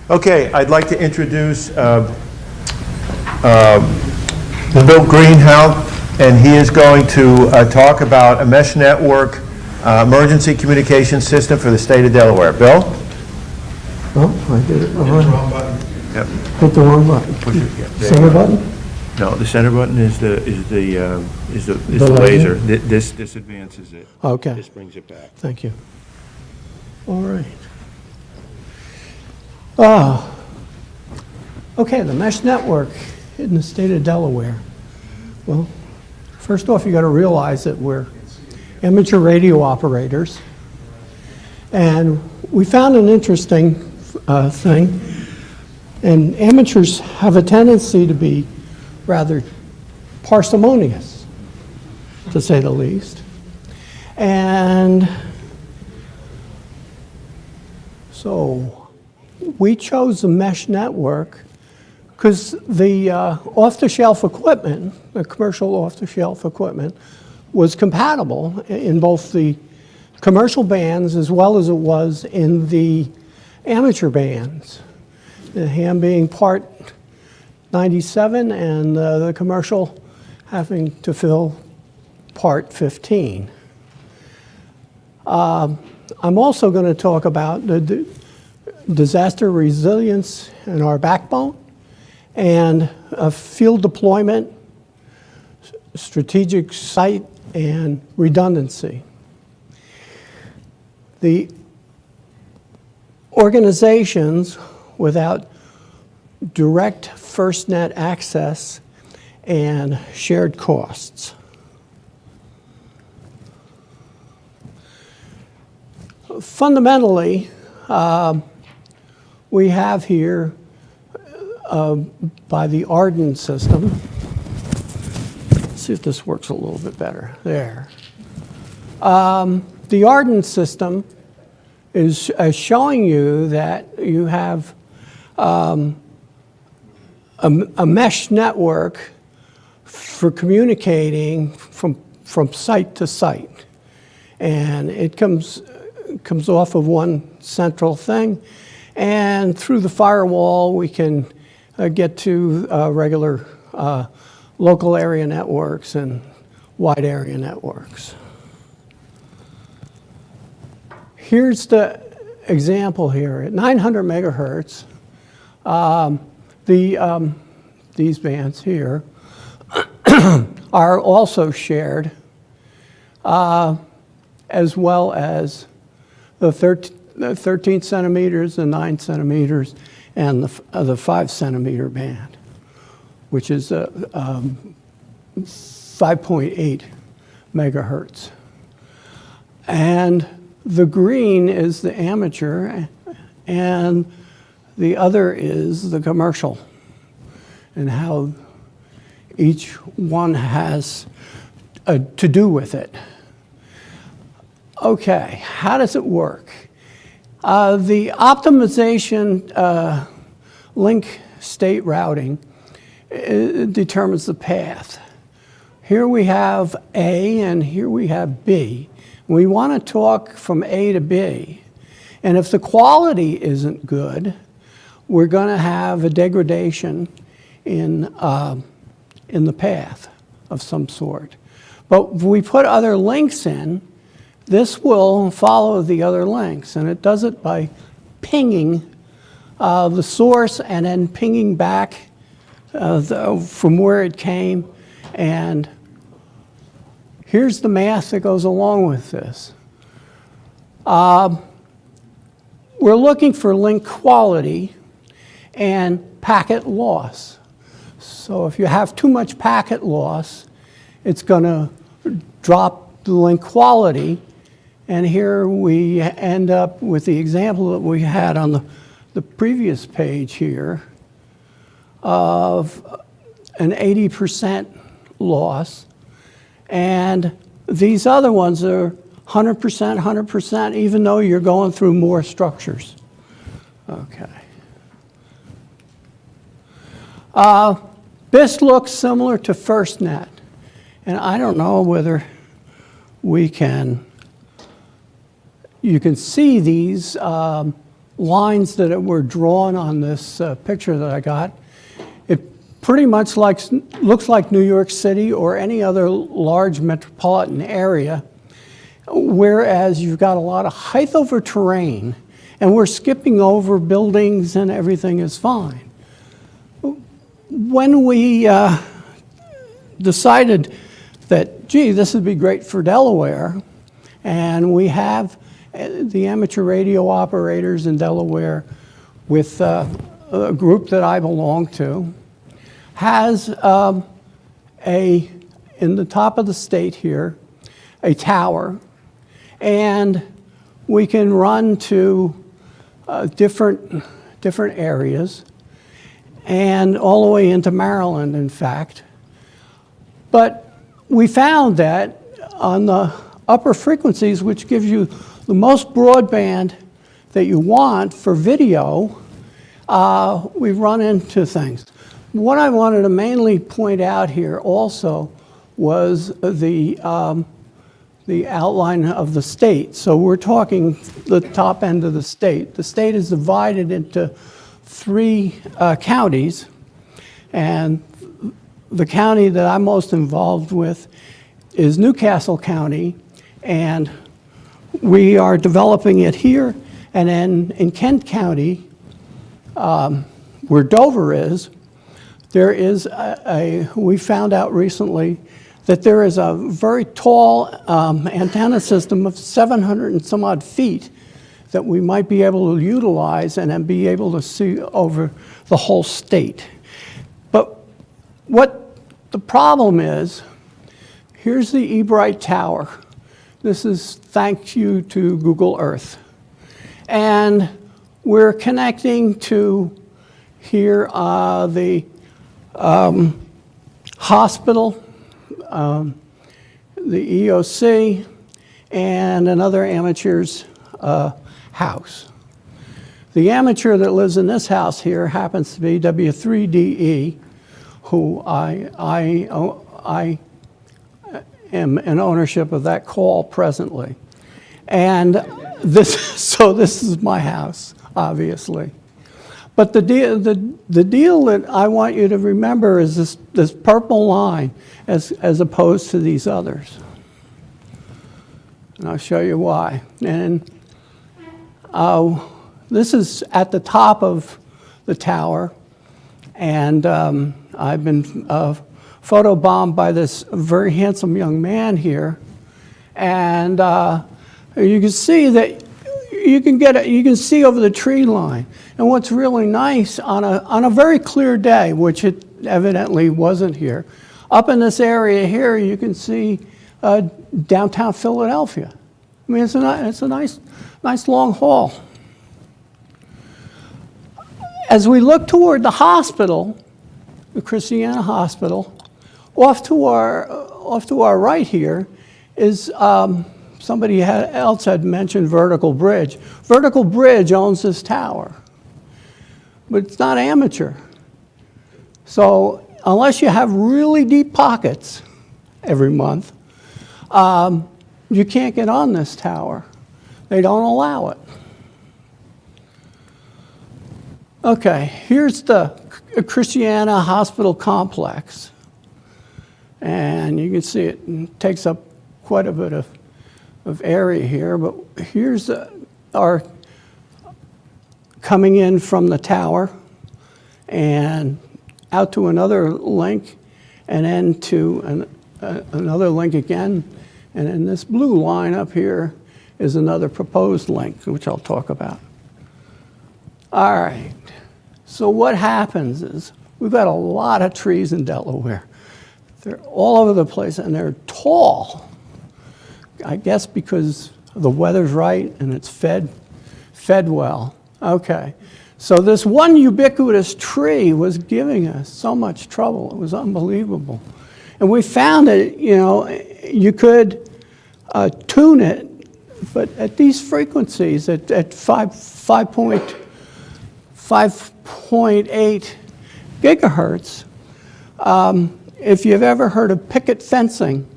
Okay, I'd like to introduce Bill Greenhalgh, and he is going to talk about a mesh network emergency communication system for the state of Delaware. Bill? Oh, I did it wrong. Wrong button. Yep. Hit the wrong button. Push it again. Center button? No, the center button is the laser. This advances it. Okay. This brings it back. Thank you. All right. Okay, the mesh network in the state of Delaware. Well, first off, you got to realize that we're amateur radio operators, and we found an interesting thing. And amateurs have a tendency to be rather parsimonious, to say the least. And so we chose the mesh network because the off-the-shelf equipment, the commercial off-the-shelf equipment, was compatible in both the commercial bands as well as it was in the amateur bands. The ham being part 97 and the commercial having to fill part 15. I'm also going to talk about the disaster resilience in our backbone and field deployment, strategic site, and redundancy. The organizations without direct Firstnet access and shared costs. Fundamentally, we have here by the Arden system. Let's see if this works a little bit better. There. The Arden system is showing you that you have a mesh network for communicating from site to site. And it comes off of one central thing. And through the firewall, we can get to regular local area networks and wide area networks. Here's the example here. At 900 megahertz, these bands here are also shared, as well as the 13 centimeters, the 9 centimeters, and the 5 centimeter band, which is 5.8 megahertz. And the green is the amateur, and the other is the commercial, and how each one has to do with it. Okay, how does it work? The optimization link state routing determines the path. Here we have A and here we have B. We want to talk from A to B. And if the quality isn't good, we're going to have a degradation in the path of some sort. But if we put other links in, this will follow the other links, and it does it by pinging the source and then pinging back from where it came. And here's the math that goes along with this. We're looking for link quality and packet loss. So if you have too much packet loss, it's going to drop the link quality. And here we end up with the example that we had on the previous page here of an 80% loss. And these other ones are 100%, 100%, even though you're going through more structures. Okay. This looks similar to Firstnet. And I don't know whether you can see these lines that were drawn on this picture that I got, it pretty much looks like New York City or any other large metropolitan area, whereas you've got a lot of height over terrain, and we're skipping over buildings and everything is fine. When we decided that, gee, this would be great for Delaware, and we have the amateur radio operators in Delaware with a group that I belong to, has in the top of the state here, a tower, and we can run to different areas, and all the way into Maryland, in fact. But we found that on the upper frequencies, which gives you the most broadband that you want for video, we've run into things. What I wanted to mainly point out here also was the outline of the state. So we're talking the top end of the state. The state is divided into 3 counties, and the county that I'm most involved with is Newcastle County, and we are developing it here. And then in Kent County, where Dover is, there is we found out recently that there is a very tall antenna system of 700 and some odd feet that we might be able to utilize and then be able to see over the whole state. But what the problem is, here's the eBright Tower. This is thanks you to Google Earth. And we're connecting to here the hospital, the EOC, and another amateur's house. The amateur that lives in this house here happens to be W3DE, who I am in ownership of that call presently. And so this is my house, obviously. But the deal that I want you to remember is this purple line as opposed to these others. And I'll show you why. And this is at the top of the tower, and I've been photobombed by this very handsome young man here, and you can see that you can see over the tree line. And what's really nice on a very clear day, which it evidently wasn't here, up in this area here you can see downtown Philadelphia. I mean, it's a nice long haul. As we look toward the hospital, the Christiana Hospital, off to our right here is somebody else had mentioned Vertical Bridge. Vertical Bridge owns this tower, but it's not amateur. So unless you have really deep pockets every month, you can't get on this tower. They don't allow it. Okay, here's the Christiana Hospital complex. And you can see it takes up quite a bit of area here, but here's our coming in from the tower and out to another link, and then to another link again. And then this blue line up here is another proposed link, which I'll talk about. All right, so what happens is we've got a lot of trees in Delaware. They're all over the place, and they're tall. I guess because the weather's right and it's fed well. Okay, so this one ubiquitous tree was giving us so much trouble. It was unbelievable. And we found that, you could tune it, but at these frequencies, at 5.8 gigahertz, if you've ever heard of picket fencing,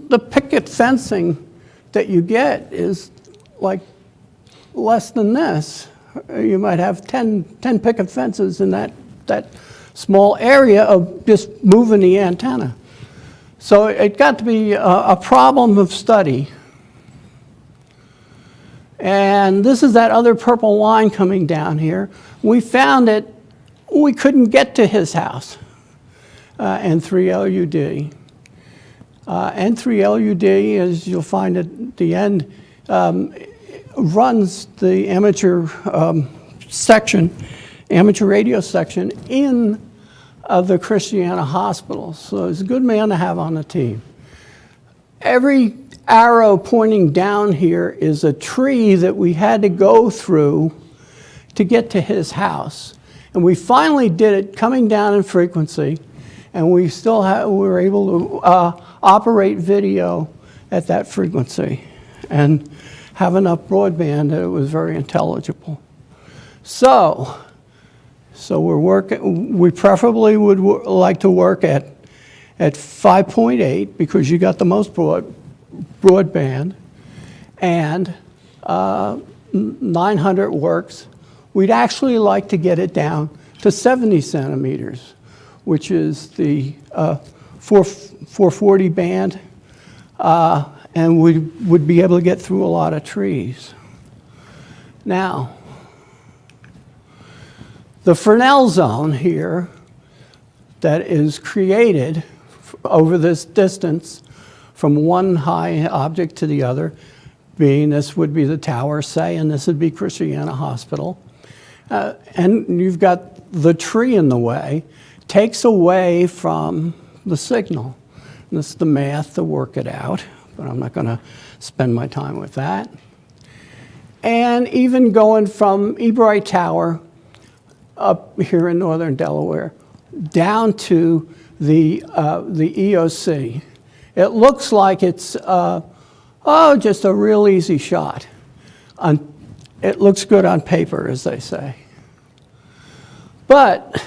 the picket fencing that you get is like less than this. You might have 10 picket fences in that small area of just moving the antenna. So it got to be a problem of study. And this is that other purple line coming down here. We found that we couldn't get to his house, N3LUD. N3LUD, as you'll find at the end, runs the amateur section, amateur radio section in the Christiana Hospital. So he's a good man to have on the team. Every arrow pointing down here is a tree that we had to go through to get to his house. And we finally did it coming down in frequency, and we were able to operate video at that frequency and have enough broadband that it was very intelligible. So we preferably would like to work at 5.8 because you got the most broadband, and 900 works. We'd actually like to get it down to 70 centimeters, which is the 440 band, and we would be able to get through a lot of trees. Now, the Fresnel zone here that is created over this distance from one high object to the other, being this would be the tower, say, and this would be Christiana Hospital. And you've got the tree in the way, takes away from the signal. And this is the math to work it out, but I'm not going to spend my time with that. And even going from Ebright Tower up here in northern Delaware down to the EOC. It looks like it's just a real easy shot. It looks good on paper, as they say. But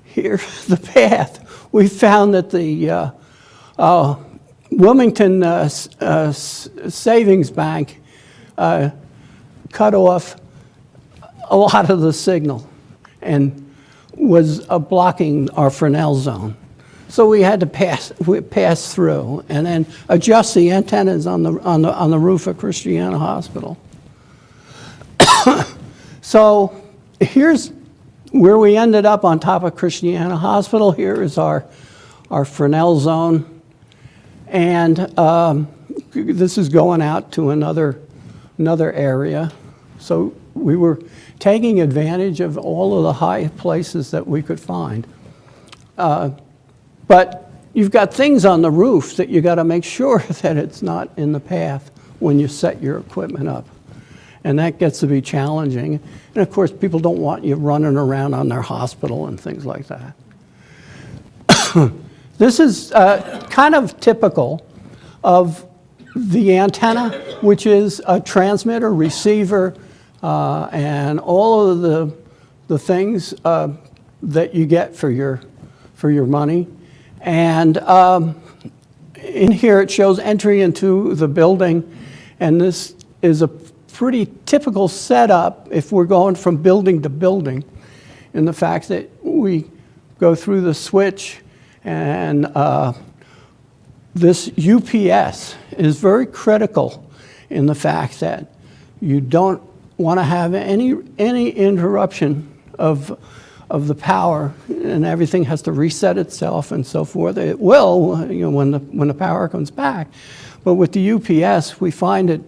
here's the path. We found that the Wilmington Savings Bank cut off a lot of the signal and was blocking our Fresnel zone. So we had to pass through and then adjust the antennas on the roof of Christiana Hospital. So here's where we ended up on top of Christiana Hospital. Here is our Fresnel zone, and this is going out to another area. So we were taking advantage of all of the high places that we could find. But you've got things on the roof that you got to make sure that it's not in the path when you set your equipment up. And that gets to be challenging. And of course, people don't want you running around on their hospital and things like that. This is kind of typical of the antenna, which is a transmitter, receiver, and all of the things that you get for your money. And in here it shows entry into the building, and this is a pretty typical setup if we're going from building to building, in the fact that we go through the switch, and this UPS is very critical in the fact that you don't want to have any interruption of the power, and everything has to reset itself and so forth. It will, when the power comes back. But with the UPS, we find that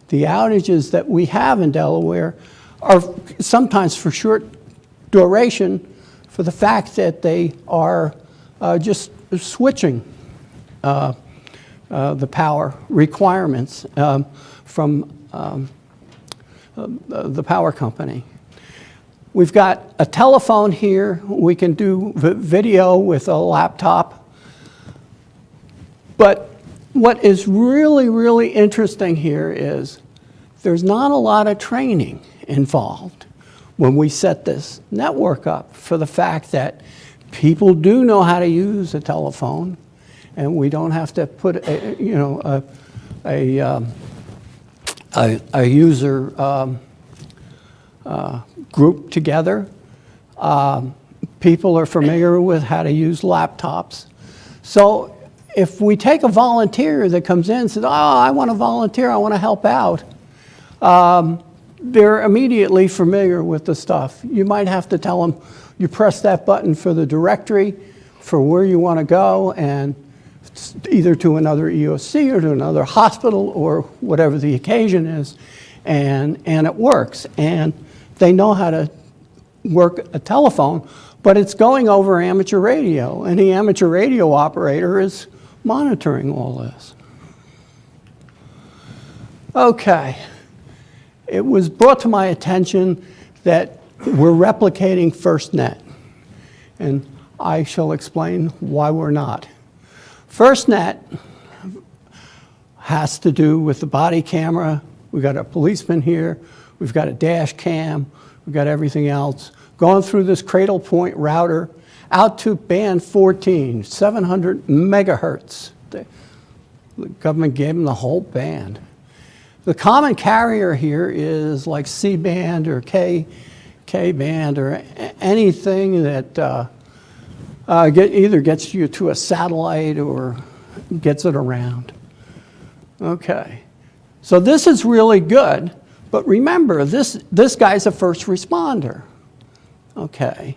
the outages that we have in Delaware are sometimes for short duration, for the fact that they are just switching the power requirements from the power company. We've got a telephone here. We can do video with a laptop. But what is really, really interesting here is there's not a lot of training involved when we set this network up, for the fact that people do know how to use a telephone, and we don't have to put a a user group together. People are familiar with how to use laptops. So if we take a volunteer that comes in and says, oh, I want to volunteer, I want to help out, they're immediately familiar with the stuff. You might have to tell them, you press that button for the directory for where you want to go, and either to another EOC or to another hospital or whatever the occasion is, and it works. And they know how to work a telephone, but it's going over amateur radio, and the amateur radio operator is monitoring all this. Okay. It was brought to my attention that we're replicating Firstnet, and I shall explain why we're not. Firstnet has to do with the body camera. We've got a policeman here. We've got a dash cam. We've got everything else. Going through this cradle point router out to band 14, 700 megahertz. The government gave them the whole band. The common carrier here is like C-band or K-band or anything that either gets you to a satellite or gets it around. Okay, so this is really good, but remember, this guy's a first responder. Okay,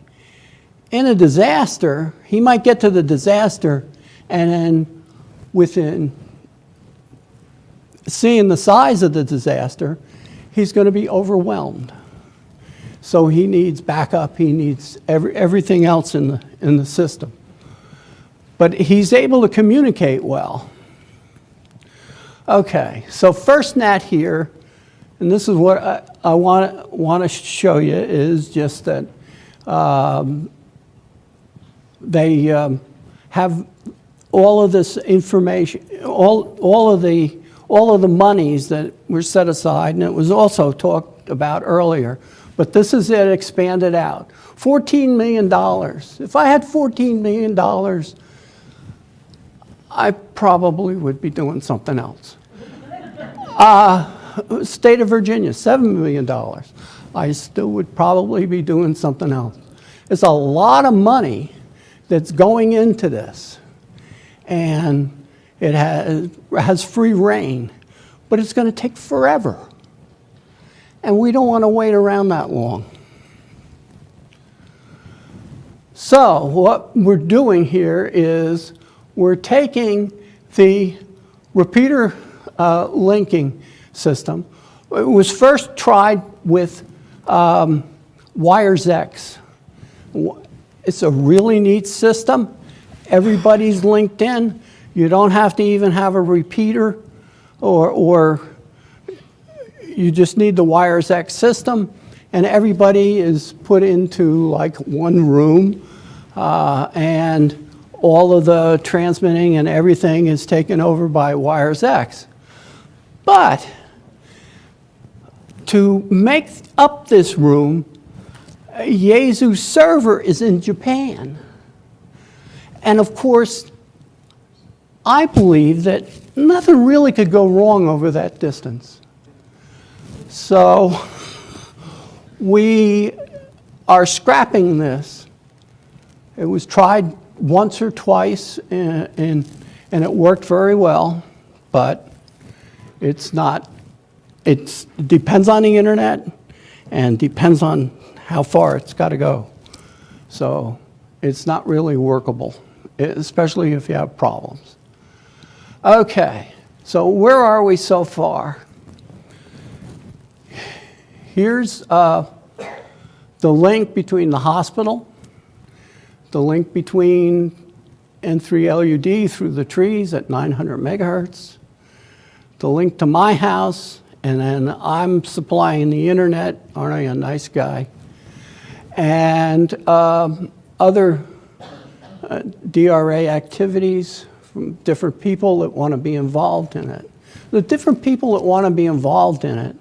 in a disaster, he might get to the disaster and then within seeing the size of the disaster, he's going to be overwhelmed. So he needs backup, he needs everything else in the system. But he's able to communicate well. Okay, so Firstnet here, and this is what I want to show you, is just that they have all of this information, all of the monies that were set aside, and it was also talked about earlier, but this is it expanded out. $14 million. If I had $14 million, I probably would be doing something else. State of Virginia, $7 million. I still would probably be doing something else. It's a lot of money that's going into this, and it has free reign, but it's going to take forever. And we don't want to wait around that long. So what we're doing here is we're taking the repeater linking system. It was first tried with WiresX. It's a really neat system. Everybody's linked in. You don't have to even have a repeater, or you just need the WiresX system, and everybody is put into like one room, and all of the transmitting and everything is taken over by WiresX. But to make up this room, Yaesu's server is in Japan. And of course, I believe that nothing really could go wrong over that distance. So we are scrapping this. It was tried once or twice, and it worked very well, but it's not, it depends on the internet and depends on how far it's got to go. So it's not really workable, especially if you have problems. Okay, so where are we so far? Here's the link between the hospital, the link between N3LUD through the trees at 900 megahertz, the link to my house, and then I'm supplying the internet, aren't I a nice guy? And other DRA activities from different people that want to be involved in it. The different people that want to be involved in it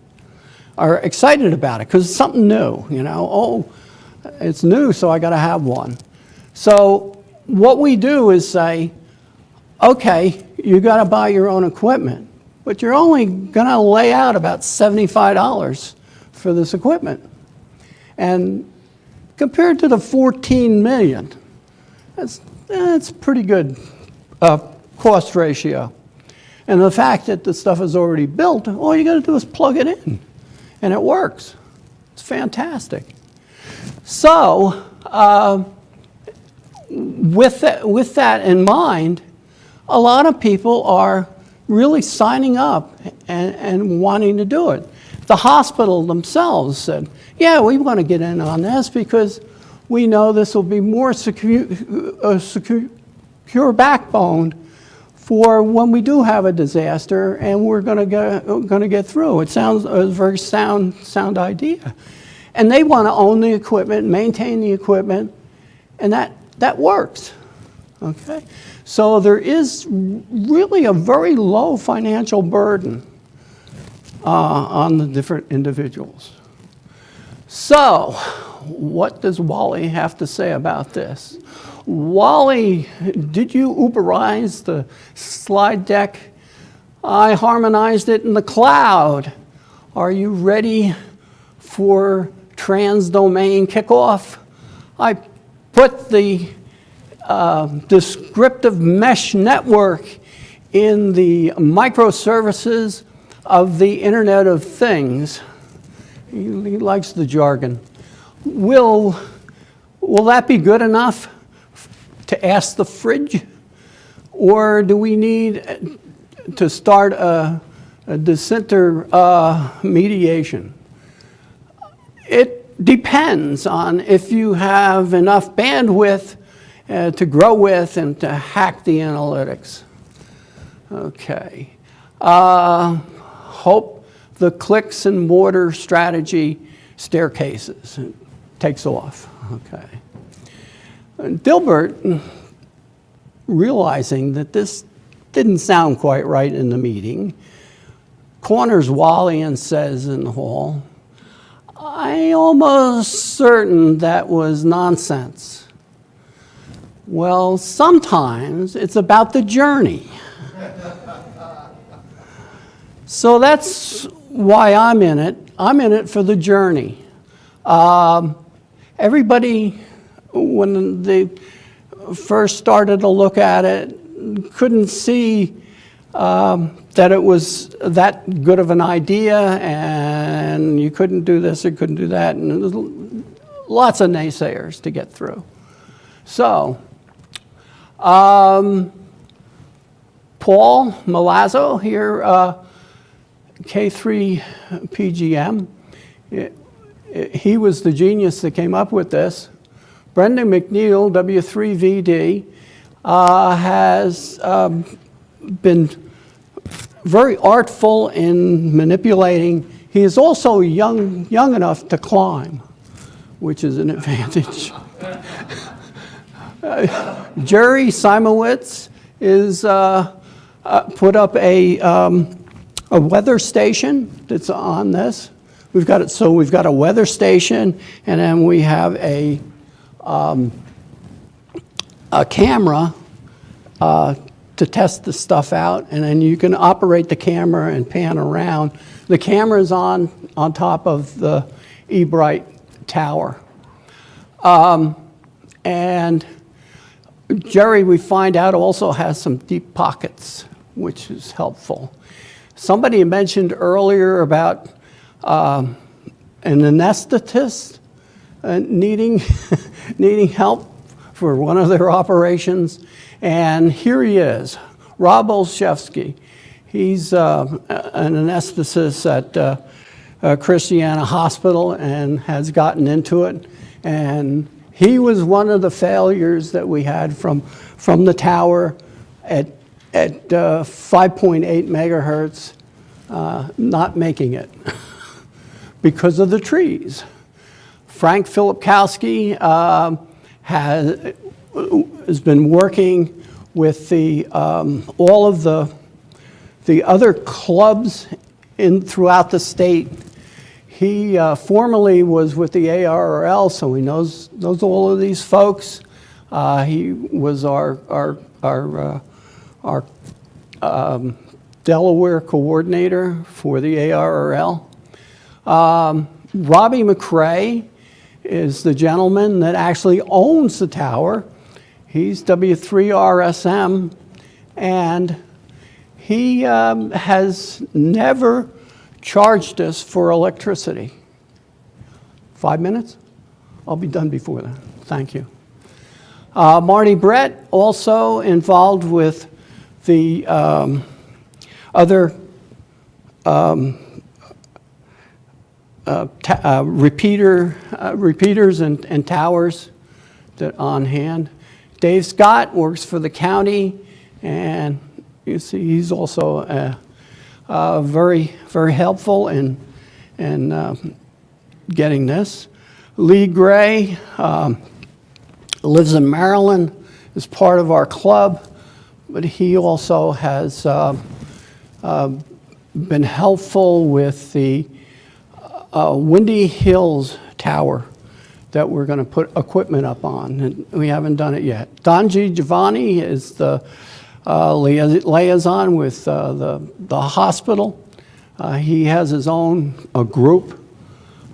are excited about it because it's something new, you know. Oh, it's new, so I got to have one. So what we do is say, okay, you got to buy your own equipment, but you're only going to lay out about $75 for this equipment. And compared to the 14 million, that's pretty good cost ratio. And the fact that the stuff is already built, all you got to do is plug it in, and it works. It's fantastic. So, with that in mind, a lot of people are really signing up and wanting to do it. The hospital themselves said, yeah, we want to get in on this because we know this will be more secure backbone for when we do have a disaster, and we're going to get through. It sounds a very sound idea. And they want to own the equipment, maintain the equipment, and that works. Okay? So there is really a very low financial burden on the different individuals. So, what does Wally have to say about this? Wally, did you Uberize the slide deck? I harmonized it in the cloud. Are you ready for trans-domain kickoff? I put the descriptive mesh network in the microservices of the Internet of Things. He likes the jargon. Will that be good enough to ask the fridge? Or do we need to start a dissenter mediation? It depends on if you have enough bandwidth to grow with and to hack the analytics. Okay. Hope the clicks and mortar strategy staircases takes off. Okay. Dilbert, realizing that this didn't sound quite right in the meeting, corners Wally and says in the hall, "I'm almost certain that was nonsense." Well, sometimes it's about the journey. So that's why I'm in it. I'm in it for the journey. Everybody, when they first started to look at it, couldn't see that it was that good of an idea, and you couldn't do this or couldn't do that, and there's lots of naysayers to get through. So, Paul Milazzo here, K3 PGM, he was the genius that came up with this. Brendan McNeil, W3VD, has been very artful in manipulating. He is also young enough to climb, which is an advantage. Jerry Simowitz is put up a weather station that's on this. We've got a weather station, and then we have a camera to test the stuff out, and then you can operate the camera and pan around. The camera's on top of the eBright tower. And Jerry, we find out, also has some deep pockets, which is helpful. Somebody mentioned earlier about an anesthetist needing help for one of their operations, and here he is, Rob Olszewski. He's an anesthetist at Christiana Hospital and has gotten into it, and he was one of the failures that we had from the tower at 5.8 megahertz, not making it because of the trees. Frank Filipkowski has been working with all of the other clubs throughout the state. He formerly was with the ARRL, so he knows all of these folks. He was our Delaware coordinator for the ARRL. Robbie McRae is the gentleman that actually owns the tower. He's W3RSM, and he has never charged us for electricity. 5 minutes? I'll be done before that. Thank you. Marty Brett, also involved with the other repeaters and towers that on hand. Dave Scott works for the county, and you see he's also very, very helpful in getting this. Lee Gray lives in Maryland, is part of our club, but he also has been helpful with the Windy Hills Tower that we're going to put equipment up on, and we haven't done it yet. Don G. Giovanni is the liaison with the hospital. He has his own group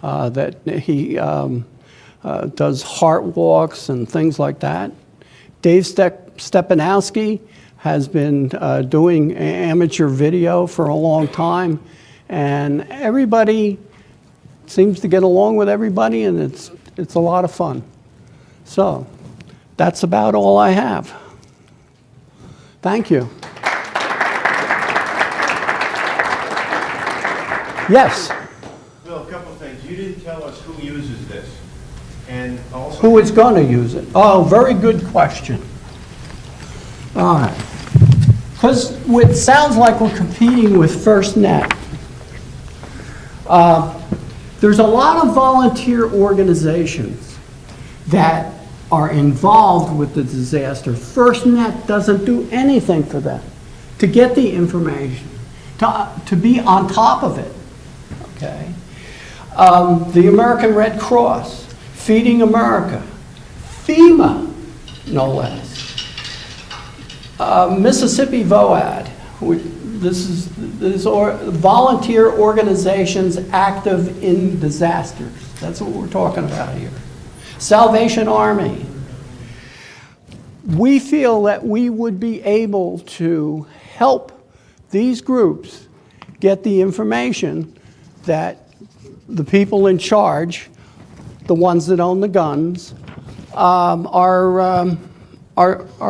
that he does heart walks and things like that. Dave Stepanowski has been doing amateur video for a long time, and everybody seems to get along with everybody, and it's a lot of fun. So that's about all I have. Thank you. Yes? Bill, a couple of things. You didn't tell us who uses this, and also Who is going to use it? Oh, very good question. All right. Because it sounds like we're competing with Firstnet. There's a lot of volunteer organizations that are involved with the disaster. Firstnet doesn't do anything for them to get the information, to be on top of it, okay? The American Red Cross, Feeding America, FEMA, no less. Mississippi VOAD, this volunteer organizations active in disasters. That's what we're talking about here. Salvation Army. We feel that we would be able to help these groups get the information that the people in charge, the ones that own the guns, are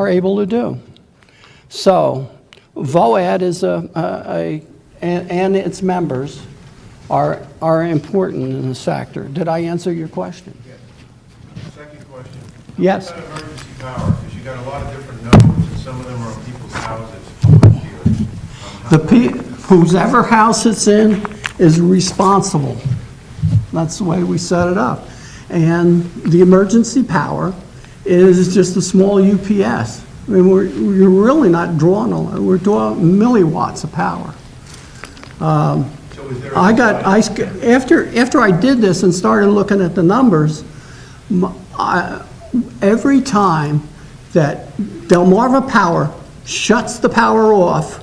able to do. So VOAD is and its members are important in this sector. Did I answer your question? Yes. Second question. Yes. What about emergency power? Because you got a lot of different nodes, and some of them are on people's houses. Whose ever house it's in is responsible. That's the way we set it up. And the emergency power is just a small UPS. I mean, we're really not drawing a lot. We're drawing milliwatts of power. So is there after I did this and started looking at the numbers, every time that Delmarva Power shuts the power off,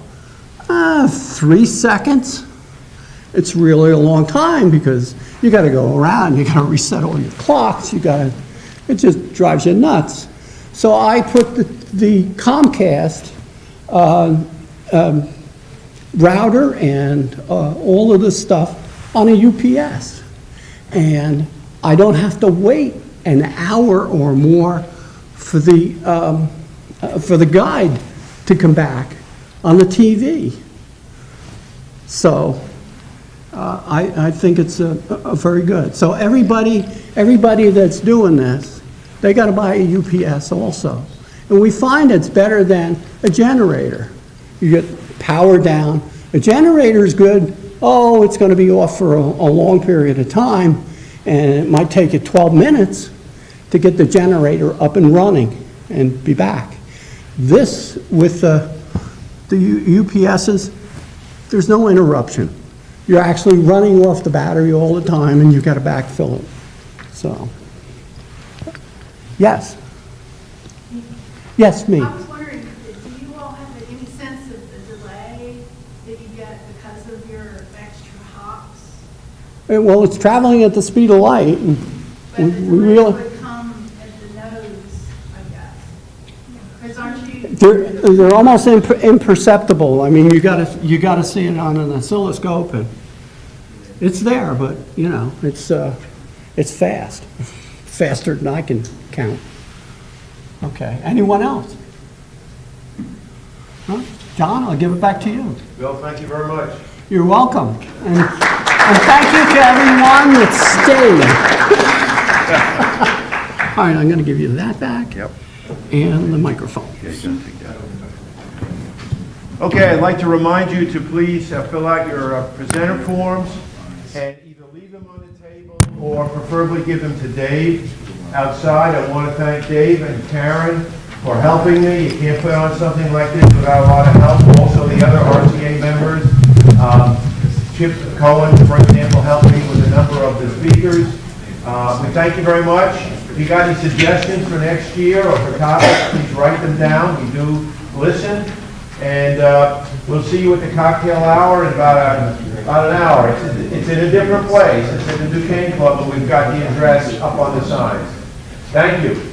3 seconds, it's really a long time because you got to go around, you got to reset all your clocks, it just drives you nuts. So I put the Comcast router and all of this stuff on a UPS. And I don't have to wait an hour or more for the guide to come back on the TV. So I think it's a very good. So everybody that's doing this, they got to buy a UPS also. And we find it's better than a generator. You get power down. A generator is good. Oh, it's going to be off for a long period of time, and it might take you 12 minutes to get the generator up and running and be back. This, with the UPSs, there's no interruption. You're actually running off the battery all the time, and you've got to backfill it. So, yes. Yes, me. I was wondering, do you all have any sense of the delay that Well, it's traveling at the speed of light, and But we the really, light would come at the nose, I guess. Because aren't you, they're almost imperceptible. I mean, you gotta see it on an oscilloscope, and it's there, but, you know, it's fast, faster than I can count. Okay, anyone else? Huh? John, I'll give it back to you. Bill, thank you very much. You're welcome. And thank you to everyone that stayed. All right, I'm going to give you that back. Yep. And the microphone. Okay, I'd like to remind you to please fill out your presenter forms and either leave them on the table or preferably give them to Dave outside. I want to thank Dave and Karen for helping me. You can't put on something like this without a lot of help. Also, the other RCA members. Chip Cohen, for example, helped me with a number of the speakers. We thank you very much. If you got any suggestions for next year or for topics, please write them down. We do listen. And we'll see you at the cocktail hour in about an hour. It's in a different place. It's at the Duquesne Club, but we've got the address up on the signs. Thank you.